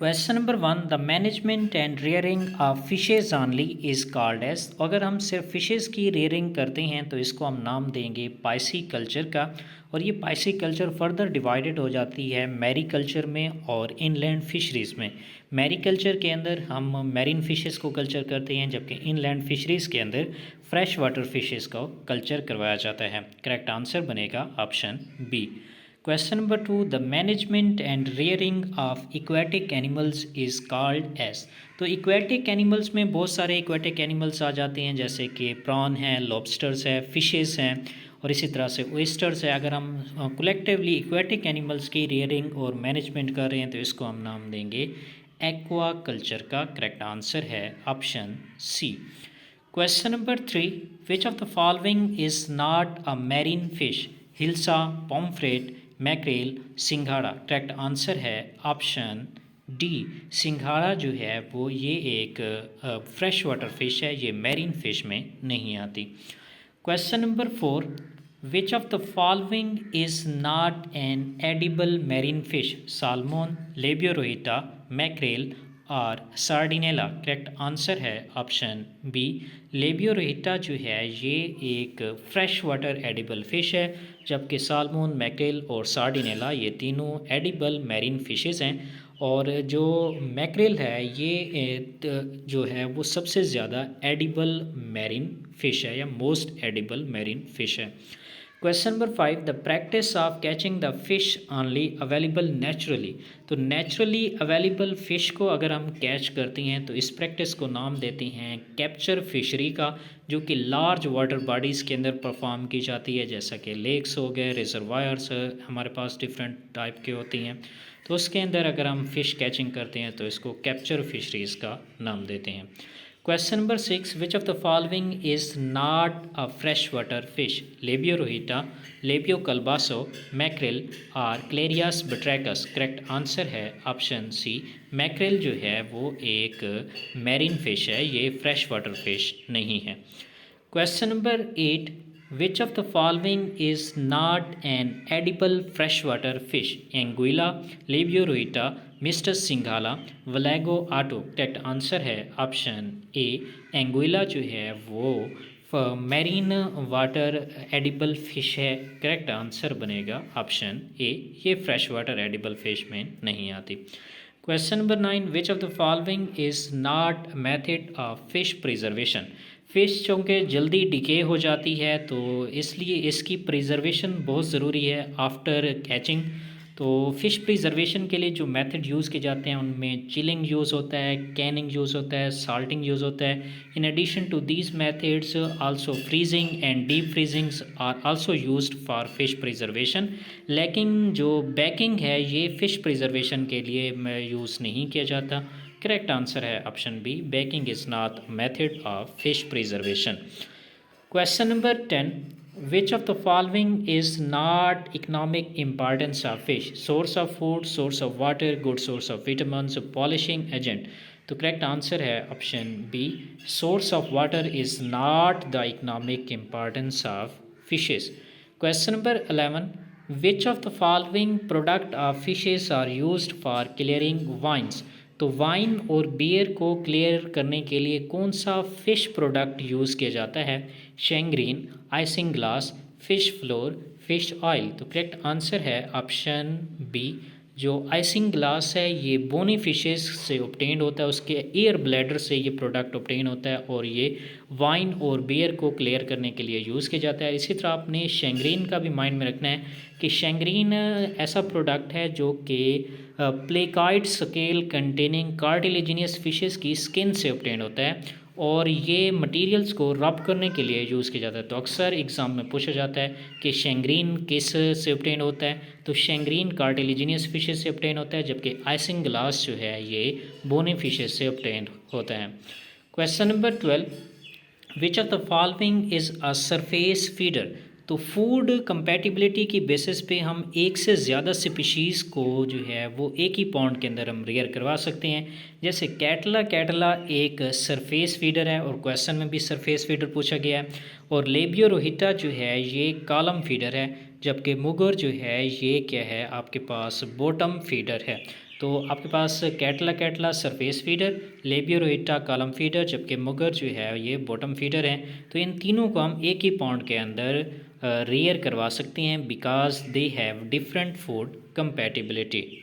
Question number 1, the management and rearing of fishes only is called as. अगर हम सिर्फ fishes की rearing करते हैं तो इसको हम नाम देंगे पाइसी कल्चर का। और ये पाइसी कल्चर फर्दर डिवाइडेड हो जाती है मैरी कल्चर में और इनलैंड फिशरीज़ में। मैरी कल्चर के अंदर हम मैरीन फिशेज़ को कल्चर करते हैं, जबकि इनलैंड फिशरीज़ के अंदर फ्रेश वाटर फिशेज़ को कल्चर करवाया जाता है। करेक्ट आंसर बनेगा option B. Question number 2, the management and rearing of aquatic animals is called as. तो एक्वेटिक एनिमल्स में बहुत सारे एक्वेटिक एनिमल्स आ जाते हैं, जैसे कि प्रॉन है, लॉबस्टर्स है, फिशेस हैं और इसी तरह से ओइस्टर्स है। अगर हम कलेक्टिवली एक्वेटिक एनिमल्स की रेयरिंग और मैनेजमेंट कर रहे हैं तो इसको हम नाम देंगे एक्वा कल्चर का। करेक्ट आंसर है option C. Question number 3, which of the following is not a marine fish? Hilsa, pomfret, mackerel, सिंघाड़ा। करेक्ट आंसर है ऑप्शन डी। सिंघाड़ा जो है वो ये एक फ्रेश वाटर फिश है, ये मैरीन फिश में नहीं आती। Question number 4, which of the following is not an edible marine fish? Salmon, labeo rohita, mackerel और सार्डिनेला। करेक्ट आंसर है ऑप्शन बी। लेबियोरोहिटा जो है ये एक फ्रेश वाटर एडिबल फ़िश है, जबकि साल्मोन, मैक्रेल और सार्डिनेला ये तीनों एडिबल मैरीन फिशेस हैं। और जो मैक्रेल है ये जो है वो सबसे ज़्यादा एडिबल मैरीन फ़िश है या मोस्ट एडिबल मैरीन फ़िश है। Question number 5, the practice of catching the fish only available naturally. तो नेचुरली अवेलेबल फ़िश को अगर हम कैच करते हैं तो इस प्रैक्टिस को नाम देते हैं कैप्चर फिशरी का, जो कि लार्ज वाटर बॉडीज़ के अंदर परफॉर्म की जाती है, जैसा कि लेक्स हो गए, रिजर्वायर्स हमारे पास डिफरेंट टाइप के होती हैं। तो उसके अंदर अगर हम फ़िश कैचिंग करते हैं तो इसको कैप्चर फिशरीज़ का नाम देते हैं। Question number 6, which of the following is not a fresh water fish? Labeo rohita, labeo calbasu, mackerel और क्लेरियास बट्रैकस। करेक्ट आंसर है ऑप्शन सी। मैक्रेल जो है वो एक मैरीन फिश है, ये फ्रेश वाटर फिश नहीं है। Question number 8, which of the following is not an edible fresh water fish? Anguilla, labeo rohita, mystus singhala, wallago attu. Correct answer है ऑप्शन ए। एंगुइला जो है वो मैरीन वाटर एडिबल फिश है। Correct answer बनेगा option A, ये fresh water edible fish में नहीं आती। Question number 9, which of the following is not method of fish preservation? Fish चूँकि जल्दी डिके हो जाती है तो इसलिए इसकी प्रिजर्वेशन बहुत ज़रूरी है आफ्टर कैचिंग। तो फ़िश प्रिजर्वेशन के लिए जो मेथड यूज़ किए जाते हैं उनमें चिलिंग यूज़ होता है, कैनिंग यूज़ होता है, साल्टिंग यूज़ होता है। In addition to these methods also freezing and deep freezings are also used for fish preservation. लेकिन जो बेकिंग है ये फ़िश प्रिजर्वेशन के लिए यूज़ नहीं किया जाता। करेक्ट आंसर है option B, baking is not method of fish preservation. Question number 10, which of the following is not economic importance of fish? Source of food, source of water, good source of vitamins, polishing agent. तो correct answer है option B, source of water is not the economic importance of fishes. Question number 11, which of the following product of fishes are used for clearing wines? तो wine और beer को clear करने के लिए कौन सा fish product use किया जाता है? Shagreen, isinglass, fish flour, fish oil. तो करेक्ट आंसर है ऑप्शन बी। जो आइसिंग ग्लास है ये बोनी फिशेस से ऑब्टेन्ड होता है, उसके एयर ब्लैडर से ये प्रोडक्ट ऑब्टेन होता है और ये वाइन और बियर को क्लियर करने के लिए यूज़ किया जाता है। इसी तरह आपने शेंग्रीन का भी माइंड में रखना है कि शेंग्रीन ऐसा प्रोडक्ट है जो कि प्लेकाइड स्केल कंटेनिंग कार्टिलेजिनियस फिशेस की स्किन से ऑब्टेन होता है और ये मटेरियल्स को रब करने के लिए यूज़ किया जाता है। तो अक्सर एग्ज़ाम में पूछा जाता है कि शेंग्रीन किस से ऑब्टेन होता है? तो शेंग्रीन कार्टिलेजिनियस फिशेस से ऑब्टेन होता है, जबकि आइसिंग ग्लास जो है ये बोनी फिशेस से ऑब्टेन होता है। Question number 12, which of the following is a surface feeder? तो फूड कंपैटिबिलिटी की बेसिस पे हम एक से ज़्यादा स्पीशीज़ को जो है वो एक ही पॉन्ड के अंदर हम रेयर करवा सकते हैं। जैसे कैटला एक सरफेस फीडर है और क्वेश्चन में भी सरफेस फीडर पूछा गया है। और लेबियोरोहिटा जो है ये कॉलम फीडर है, जबकि मुगर जो है ये क्या है आपके पास बॉटम फीडर है। तो आपके पास catla catla surface feeder, लेबियोरोइटा column feeder, जबकि मुगर जो है ये बॉटम फीडर हैं। तो इन तीनों को हम एक ही पॉन्ड के अंदर रेयर करवा सकते हैं because they have different food compatibility.